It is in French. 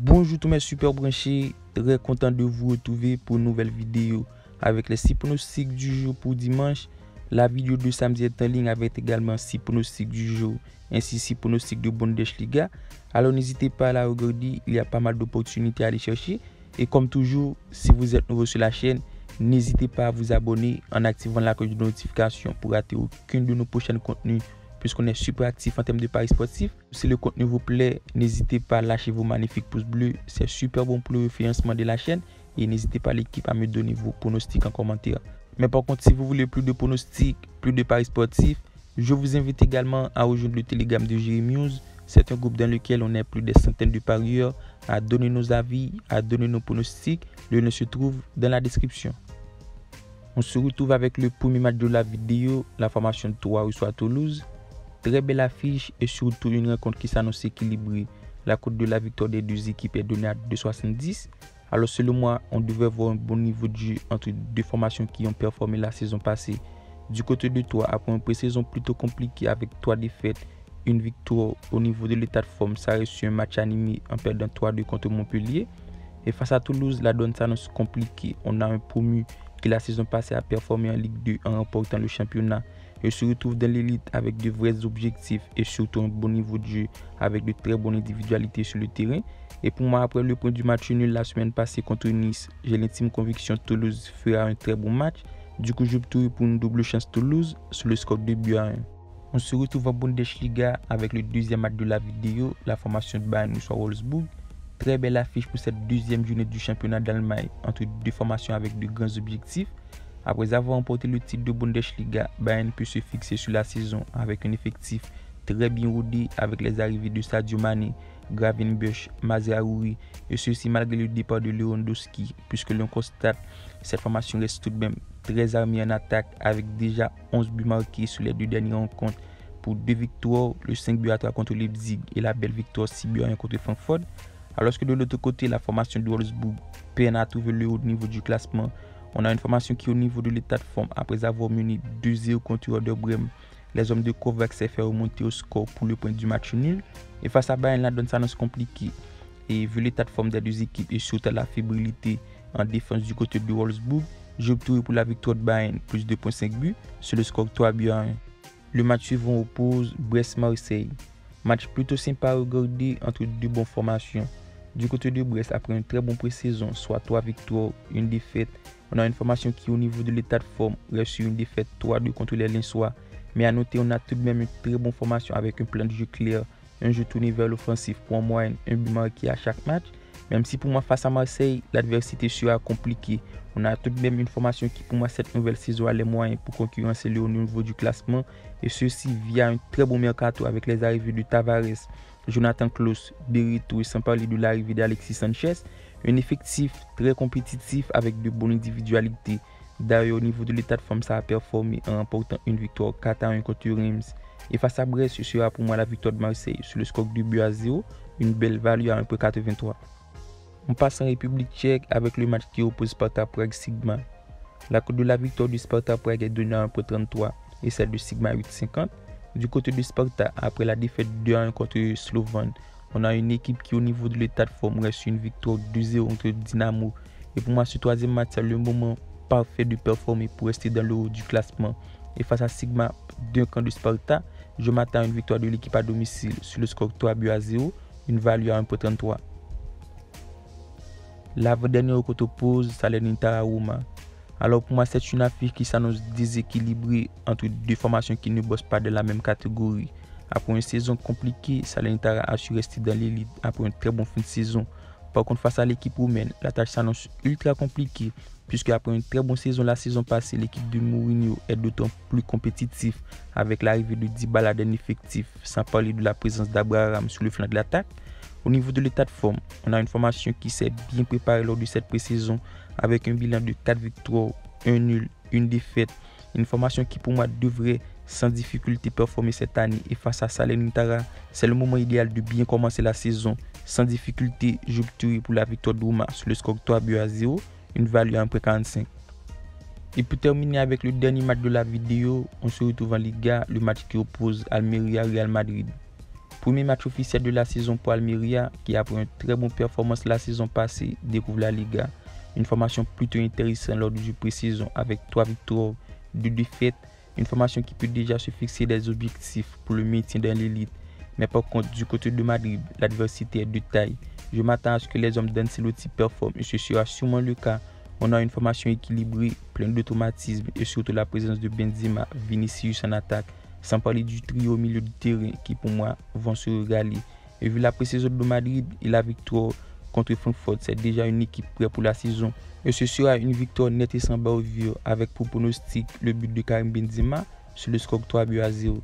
Bonjour tous mes super branchés, très content de vous retrouver pour une nouvelle vidéo avec les 6 pronostics du jour pour dimanche. La vidéo de samedi est en ligne avec également 6 pronostics du jour ainsi 6 pronostics de Bundesliga. Alors n'hésitez pas à la regarder, il y a pas mal d'opportunités à aller chercher. Et comme toujours, si vous êtes nouveau sur la chaîne, n'hésitez pas à vous abonner en activant la cloche de notification pour rater aucun de nos prochains contenus, puisqu'on est super actif en termes de paris sportifs. Si le contenu vous plaît, n'hésitez pas à lâcher vos magnifiques pouces bleus. C'est super bon pour le référencement de la chaîne. Et n'hésitez pas l'équipe à me donner vos pronostics en commentaire. Mais par contre, si vous voulez plus de pronostics, plus de paris sportifs, je vous invite également à rejoindre le Telegram de Jérémy. C'est un groupe dans lequel on est plus des centaines de parieurs à donner nos avis, à donner nos pronostics. Le lien se trouve dans la description. On se retrouve avec le premier match de la vidéo, la formation de Troyes reçoit Toulouse. Très belle affiche et surtout une rencontre qui s'annonce équilibrée. La cote de la victoire des deux équipes est donnée à 2,70. Alors selon moi, on devait voir un bon niveau de jeu entre deux formations qui ont performé la saison passée. Du côté de Troyes, après une pré-saison plutôt compliquée avec 3 défaites, une victoire au niveau de l'état de forme, ça reste sur un match animé en perdant 3-2 contre Montpellier. Et face à Toulouse, la donne s'annonce compliquée. On a un promu qui la saison passée a performé en Ligue 2 en remportant le championnat. Il se retrouve dans l'élite avec de vrais objectifs et surtout un bon niveau de jeu avec de très bonnes individualités sur le terrain. Et pour moi, après le point du match nul la semaine passée contre Nice, j'ai l'intime conviction que Toulouse fera un très bon match. Du coup, j'opte pour une double chance Toulouse sur le score de 2-1. On se retrouve en Bundesliga avec le deuxième match de la vidéo, la formation de Bayern reçoit Wolfsburg. Très belle affiche pour cette deuxième journée du championnat d'Allemagne entre deux formations avec de grands objectifs. Après avoir remporté le titre de Bundesliga, Bayern peut se fixer sur la saison avec un effectif très bien rodé avec les arrivées de Sadio Mané, Gravenberch, Mazraoui et ceci malgré le départ de Lewandowski, puisque l'on constate cette formation reste tout de même très armée en attaque avec déjà 11 buts marqués sur les deux dernières rencontres pour 2 victoires, le 5 buts à 3 contre Leipzig et la belle victoire 6 buts à 1 contre Francfort. Alors que de l'autre côté, la formation de Wolfsburg peine à trouver le haut niveau du classement. On a une formation qui est au niveau de l'état de forme après avoir mené 2-0 contre Werder Bremen. Les hommes de Kovac s'est fait remonter au score pour le point du match nul. Et face à Bayern, la donne s'annonce compliquée. Et vu l'état de forme des deux équipes et surtout la fébrilité en défense du côté de Wolfsburg, j'opterai pour la victoire de Bayern plus 2,5 buts sur le score 3-1. Le match suivant oppose Brest-Marseille. Match plutôt sympa à regarder entre deux bonnes formations. Du côté de Brest, après une très bonne pré-saison, soit 3 victoires, une défaite, on a une formation qui au niveau de l'état de forme reste sur une défaite 3-2 contre les Lensois. Mais à noter, on a tout de même une très bonne formation avec un plan de jeu clair, un jeu tourné vers l'offensif pour en moyenne un but marqué à chaque match. Même si pour moi face à Marseille, l'adversité sera compliquée. On a tout de même une formation qui pour moi cette nouvelle saison a les moyens pour concurrencer le haut niveau du classement. Et ceci via un très bon mercato avec les arrivées de Tavares, Jonathan Klaus, Berito et sans parler de l'arrivée d'Alexis Sanchez. Un effectif très compétitif avec de bonnes individualités. D'ailleurs au niveau de l'état de forme ça a performé en remportant une victoire 4-1 contre Reims. Et face à Brest ce sera pour moi la victoire de Marseille sur le score de 2-0, une belle value à 1,83. On passe en République tchèque avec le match qui oppose Sparta Prague Sigma. La cote de la victoire du Sparta Prague est donnée à 1,33 et celle de Sigma à 8,50. Du côté de Sparta, après la défaite 2-1 contre Slovan, on a une équipe qui au niveau de l'état de forme reste une victoire 2-0 contre Dynamo. Et pour moi ce troisième match c'est le moment parfait de performer pour rester dans le haut du classement. Et face à Sigma d'un camp de Sparta, je m'attends à une victoire de l'équipe à domicile sur le score 3-0, une value à 1,33. L'avant-dernière côte oppose Salernitana Roma. Alors pour moi c'est une affiche qui s'annonce déséquilibrée entre deux formations qui ne bossent pas de la même catégorie. Après une saison compliquée, Salernitana a su rester dans l'élite après une très bonne fin de saison. Par contre face à l'équipe roumaine, la tâche s'annonce ultra compliquée puisque après une très bonne saison la saison passée, l'équipe de Mourinho est d'autant plus compétitive avec l'arrivée de Dybala d'un effectif, sans parler de la présence d'Abraham sur le flanc de l'attaque. Au niveau de l'état de forme, on a une formation qui s'est bien préparée lors de cette pré-saison avec un bilan de 4 victoires, 1 nul, 1 défaite. Une formation qui pour moi devrait sans difficulté performer cette année et face à Salernitana, c'est le moment idéal de bien commencer la saison. Sans difficulté, j'opterai pour la victoire de Roma sur le score 3-0, une value à 1,45. Et pour terminer avec le dernier match de la vidéo, on se retrouve en Liga, le match qui oppose Almeria Real Madrid. Premier match officiel de la saison pour Almeria, qui après une très bonne performance la saison passée, découvre la Liga. Une formation plutôt intéressante lors du pré-saison avec 3 victoires, 2 défaites. Une formation qui peut déjà se fixer des objectifs pour le maintien dans l'élite. Mais par contre, du côté de Madrid, l'adversité est de taille. Je m'attends à ce que les hommes d'Ancelotti performent et ce sera sûrement le cas. On a une formation équilibrée, pleine d'automatisme et surtout la présence de Benzema, Vinicius en attaque. Sans parler du trio au milieu du terrain qui pour moi vont se régaler. Et vu la pré-saison de Madrid et la victoire contre Francfort, c'est déjà une équipe prête pour la saison. Et ce sera une victoire nette et sans bavure avec pour pronostic le but de Karim Benzema sur le score 3-0.